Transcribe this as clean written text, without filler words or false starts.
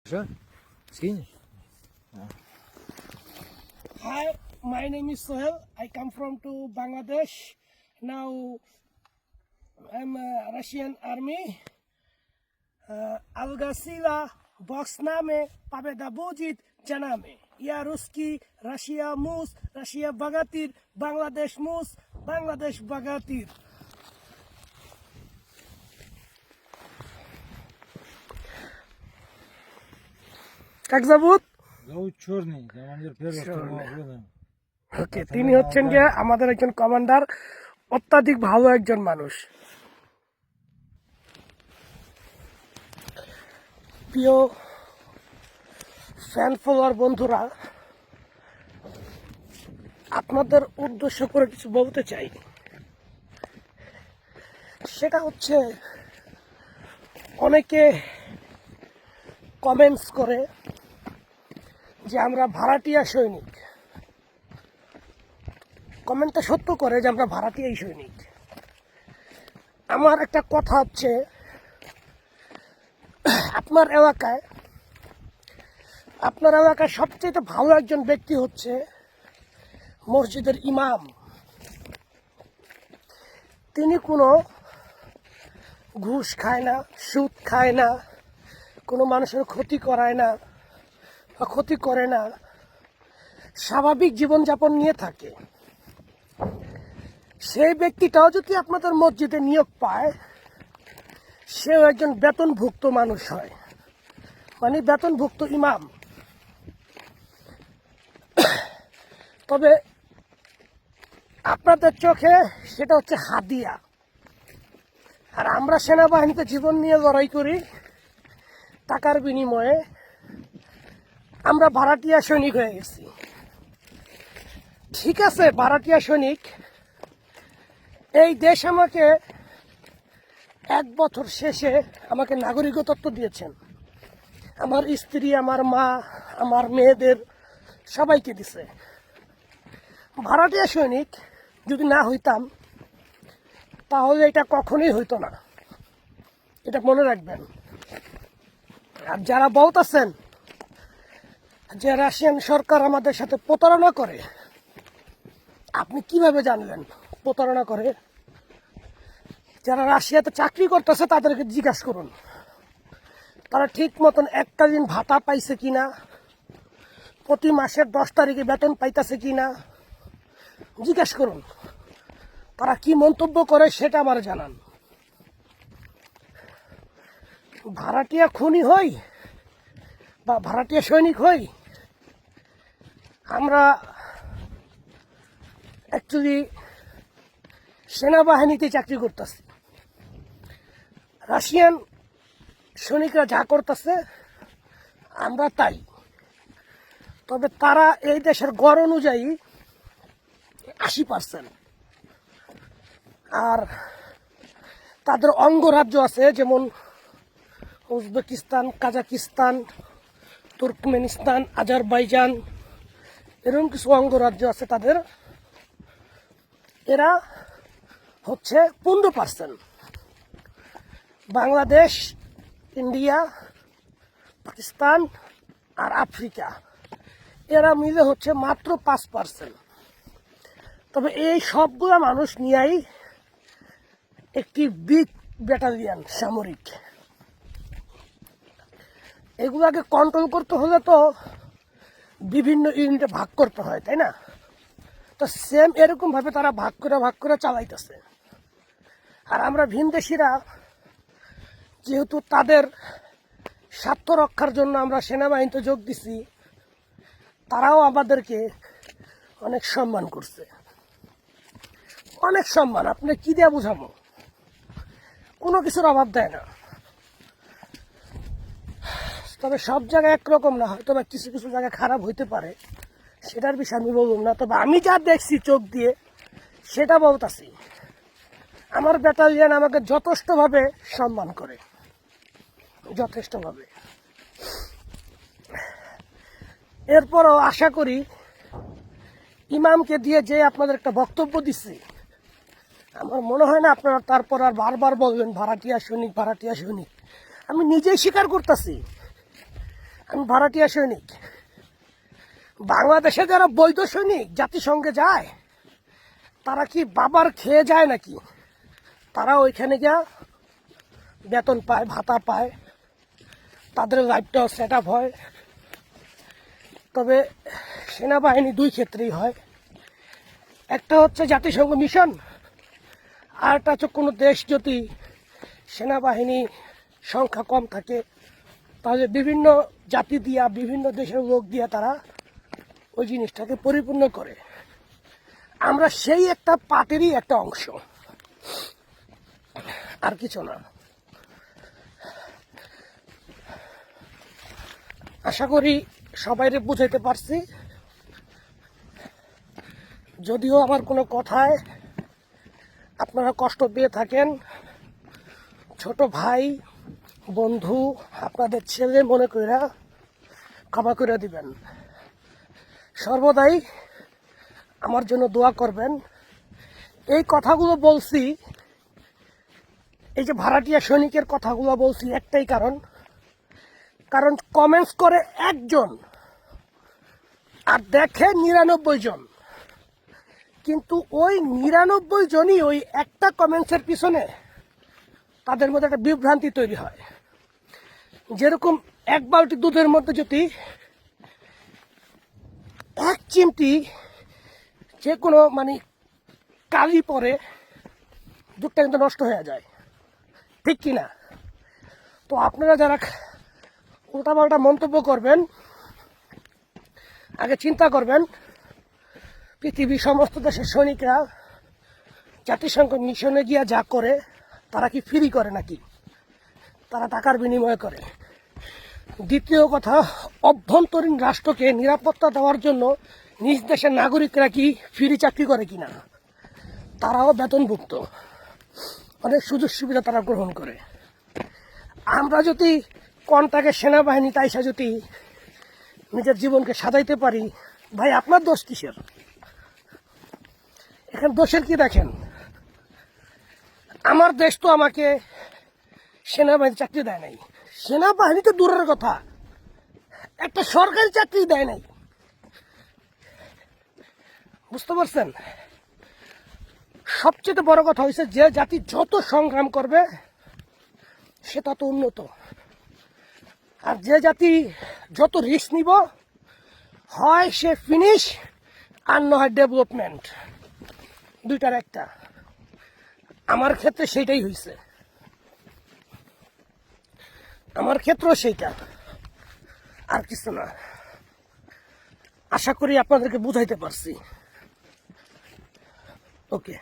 Sure. Sim. Hi, my name is Sohel. I come from to Bangladesh. Now I'm a Russian army. Algasila box name Победа будет за нами. Я русский, Россия мус, Россия богатырь, Бангладеш мус, Бангладеш богатырь. Как зовут? Зовут Черный, командир первого штурмового взвода। ওকে, তিনি হচ্ছেন গিয়ে আমাদের একজন commander, অত্যাধিক ভালো একজন মানুষ। প্রিয় ফ্যান ফলোয়ার বন্ধুরা, আপনাদের উদ্দেশ্য করে কিছু বলতে চাই। সেটা হচ্ছে, অনেকে কমেন্টস করে যে আমরা ভাড়াটিয়া সৈনিক। কমেন্টটা সত্য করে যে আমরা ভাড়াটিয়াই সৈনিক। আমার একটা কথা হচ্ছে, আপনার এলাকায় সবচেয়ে ভালো একজন ব্যক্তি হচ্ছে মসজিদের ইমাম। তিনি কোনো ঘুষ খায় না, সুদ খায় না, কোনো মানুষের ক্ষতি করায় না বা ক্ষতি করে না, স্বাভাবিক জীবনযাপন নিয়ে থাকে। সেই ব্যক্তিটাও যদি আপনাদের মসজিদে নিয়োগ পায়, সেও একজন বেতনভুক্ত মানুষ হয়, মানে বেতনভুক্ত ইমাম। তবে আপনাদের চোখে সেটা হচ্ছে হাদিয়া। আর আমরা সেনাবাহিনীতে জীবন নিয়ে লড়াই করি, টাকার বিনিময়ে আমরা ভাড়াটিয়া সৈনিক হয়ে গেছি। ঠিক আছে, ভাড়াটিয়া সৈনিক, এই দেশ আমাকে 1 বছর শেষে আমাকে নাগরিকত্ব দিয়েছেন। আমার স্ত্রী, আমার মা, আমার মেয়েদের সবাইকে দিছে। ভাড়াটিয়া সৈনিক যদি না হইতাম, তাহলে এটা কখনোই হইতো না, এটা মনে রাখবেন। আর যারা বলতেছেন যে রাশিয়ান সরকার আমাদের সাথে প্রতারণা করে, আপনি কিভাবে জানলেন প্রতারণা করে? যারা রাশিয়াতে চাকরি করতেছে তাদেরকে জিজ্ঞাসা করুন, তারা ঠিক মতন একটা দিন ভাতা পাইছে কিনা, প্রতি মাসের 10 তারিখে বেতন পাইতেছে কিনা, জিজ্ঞাসা করুন। তারা কি মন্তব্য করে সেটা আমার জানান। ভাড়াটিয়া খুনি হই বা ভাড়াটিয়া সৈনিক হই, আমরা অ্যাকচুয়ালি সেনাবাহিনীতে চাকরি করতেছি। রাশিয়ান সৈনিকরা যা করতেছে আমরা তাই। তবে তারা এই দেশের গড় অনুযায়ী 80%। আর তাদের অঙ্গরাজ্য আছে, যেমন উজবেকিস্তান, কাজাকিস্তান, তুর্কমেনিস্তান, আজারবাইজান, এরকম কিছু অঙ্গরাজ্য আছে তাদের। এরা হচ্ছে 15%। বাংলাদেশ, ইন্ডিয়া, পাকিস্তান আর আফ্রিকা, এরা মিলে হচ্ছে মাত্র 5%। তবে এই সবগুলা মানুষ নিয়েই একটি বিগ ব্যাটালিয়ান সামরিক। এগুলাকে কন্ট্রোল করতে হলে তো বিভিন্ন ইউনিটে ভাগ করতে হয়, তাই না? তো সেম এরকম ভাবে তারা ভাগ করে চালাইতেছে। আর আমরা ভিনদেশিরা যেহেতু তাদের স্বার্থ রক্ষার জন্য আমরা সেনাবাহিনীতে যোগ দিছি, তারাও আমাদেরকে অনেক সম্মান করছে, অনেক সম্মান। আপনি কি দিয়ে বুঝাবো? কোনো কিছুর অভাব দেয় না। তবে সব জায়গায় একরকম না, হয়তো বা কিছু কিছু জায়গায় খারাপ হইতে পারে, সেটার বিষয়ে আমি বললাম না। তবে আমি যা দেখছি চোখ দিয়ে সেটা বলতাছি। আমার ব্যাটালিয়ান আমাকে যথেষ্টভাবে সম্মান করে, যথেষ্টভাবে। এরপরও আশা করি ইমামকে দিয়ে যে আপনাদের একটা বক্তব্য দিচ্ছি, আমার মনে হয় না আপনারা তারপর আর বারবার বলবেন ভাড়াটিয়া সৈনিক, ভাড়াটিয়া সৈনিক। আমি নিজেই স্বীকার করতেছি আমি ভাড়াটিয়া সৈনিক। বাংলাদেশে যারা বৈধ সৈনিক জাতিসংঘে যায়, তারা কি বাবার খেয়ে যায় নাকি? তারা ওইখানে গিয়া বেতন পায়, ভাতা পায়, তাদের লাইফটাও সেট আপ হয়। তবে সেনাবাহিনী দুই ক্ষেত্রেই হয়, একটা হচ্ছে জাতিসংঘ মিশন, আর একটা হচ্ছে কোনো দেশ যদি সেনাবাহিনী সংখ্যা কম থাকে, তাহলে বিভিন্ন জাতি দিয়া, বিভিন্ন দেশের লোক দিয়া তারা ওই জিনিসটাকে পরিপূর্ণ করে। আমরা সেই একটা পার্টিরই একটা অংশ, আর কিছু না। আশা করি সবাইরে বুঝাইতে পারছি। যদিও আমার কোনো কথায় আপনারা কষ্ট পেয়ে থাকেন, ছোট ভাই, বন্ধু, আপনাদের ছেলে মনে কইরা ক্ষমা করে দিবেন। সর্বদাই আমার জন্য দোয়া করবেন। এই কথাগুলো বলছি, এই যে ভাড়াটিয়া সৈনিকের কথাগুলো বলছি একটাই কারণ কমেন্টস করে একজন আর দেখে 99 জন, কিন্তু ওই 99 জনই ওই একটা কমেন্টসের পিছনে তাদের মধ্যে একটা বিভ্রান্তি তৈরি হয়। যেরকম এক বালতি দুধের মধ্যে যদি এক চিমটি যে কোনো কালি পরে, দুধটা কিন্তু নষ্ট হয়ে যায়, ঠিক কিনা? তো আপনারা যারা উল্টাপাল্টা মন্তব্য করবেন, আগে চিন্তা করবেন পৃথিবীর সমস্ত দেশের সৈনিকরা জাতিসংঘ মিশনে গিয়া যা করে তারা কি ফ্রি করে নাকি? তারা টাকার বিনিময়ে করে। দ্বিতীয় কথা, অভ্যন্তরীণ রাষ্ট্রকে নিরাপত্তা দেওয়ার জন্য নিজ দেশের নাগরিকরা কি ফ্রি চাকরি করে কিনা? তারাও বেতনভুক্ত, অনেক সুযোগ সুবিধা তারা গ্রহণ করে। আমরা যদি কন্টাকে সেনাবাহিনী তাইসা যদি নিজের জীবনকে সাজাইতে পারি, ভাই আপনার দোষ কিসের? এখানে দোষের কি দেখেন? আমার দেশ তো আমাকে সেনাবাহিনী চাকরি দেয় নাই, সেনাবাহিনী তো দূরের কথা, একটা সরকারি চাকরি দেয় নাই। বুঝতে পারছেন? সবচেয়ে বড় কথা হয়েছে, যে জাতি যত সংগ্রাম করবে সে তত উন্নত, আর যে জাতি যত রিস্ক নিব, হয় সে ফিনিশ আর না হয় ডেভেলপমেন্ট, দুইটার একটা। আমার ক্ষেত্রে সেইটাই হয়েছে, আমার ক্ষেত্রেও সেইটা, আর কিছু না। আশা করি আপনাদেরকে বুঝাইতে পারছি। ওকে।